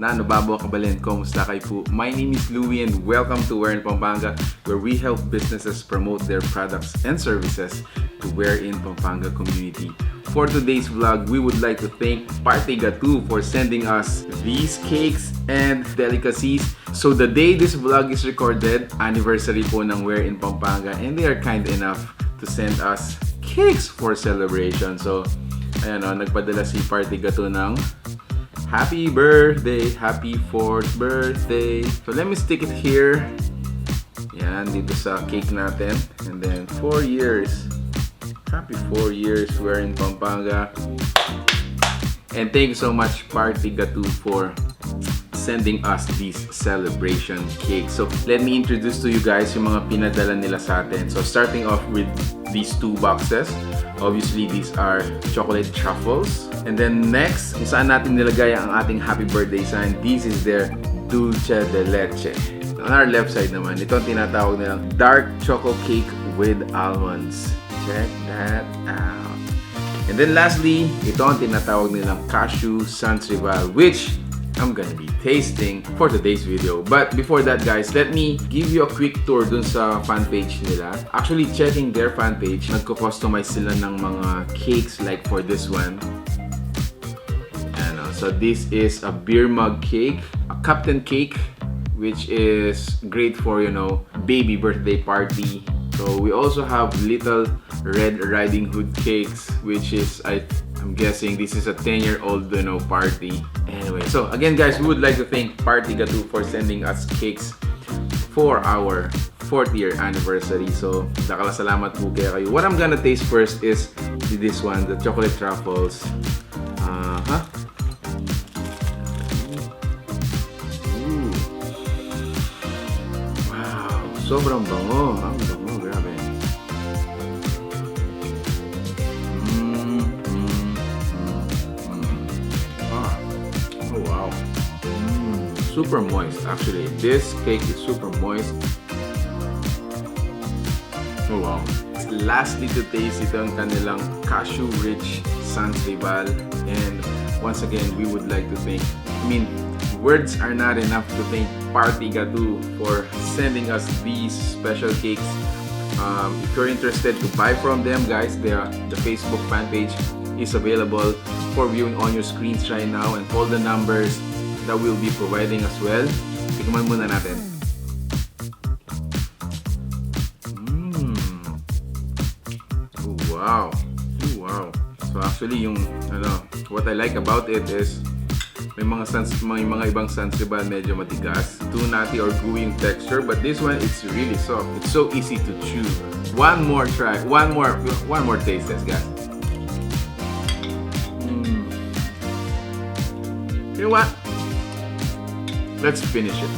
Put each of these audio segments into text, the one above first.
na nababo kabalin, kumusta kayo po? My name is Louie and welcome to Where in Pampanga, where we help businesses promote their products and services to Where in Pampanga community. For today's vlog, we would like to thank Party Gateaux for sending us these cakes and delicacies. So the day this vlog is recorded, anniversary po ng Where in Pampanga, and they are kind enough to send us cakes for celebration. So ayan o, nagpadala si Party Gateaux ng happy birthday, happy 4th birthday. So let me stick it here. Yan, dito sa cake natin. And then 4 years. Happy 4 years, Where in Pampanga. And thank you so much, Party Gateaux, for sending us these celebration cakes. So let me introduce to you guys yung mga pinadala nila sa atin. So starting off with these 2 boxes. Obviously, these are chocolate truffles. And then next, kung saan natin nilagay ang ating happy birthday sign, this is their Dulce de Leche. On our left side naman, ito ang tinatawag nilang dark choco cake with almonds. Check that out. And then lastly, ito ang tinatawag nilang Cashew Sansrival, which I'm gonna be tasting for today's video. But before that, guys, let me give you a quick tour dun sa fan page nila. Actually, checking their fan page, nagko-customize sila ng mga cakes like for this one. So this is a beer mug cake, a Captain cake, which is great for, you know, baby birthday party. So we also have little Red Riding Hood cakes, which is I'm guessing this is a 10-year-old, you know, party. Anyway, so again, guys, we would like to thank Party Gateaux for sending us cakes for our 4th year anniversary. So salamat po kayo. What I'm gonna taste first is this one, the chocolate truffles. Wow, sobrang bango. Ang bango, grabe. Oh wow. Super moist, actually. This cake is super moist. Oh wow. Lastly to taste, ito ang kanilang Cashew Rich Sansrival. And once again, we would like to thank, words are not enough to thank Party Gateaux for sending us these special cakes. If you're interested to buy from them, guys, the Facebook fan page is available for viewing on your screens right now, and all the numbers that we'll be providing as well. Tikman muna natin. Oh, wow. Oh, wow. So actually, yung what I like about it is may mga ibang Sansrival medyo matigas, too nutty or gooey yung texture, but this one, it's really soft. It's so easy to chew. One more try, one more taste test, guys. You know what? Let's finish it.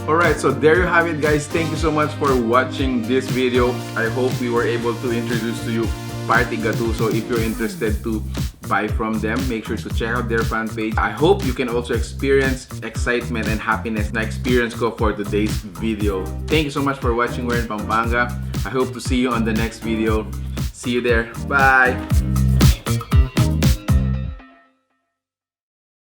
Alright, so there you have it, guys. Thank you so much for watching this video. I hope we were able to introduce to you Party Gateaux. So if you're interested to buy from them, make sure to check out their fan page. I hope you can also experience excitement and happiness na experience ko for today's video. Thank you so much for watching Where in Pampanga. I hope to see you on the next video. See you there. Bye!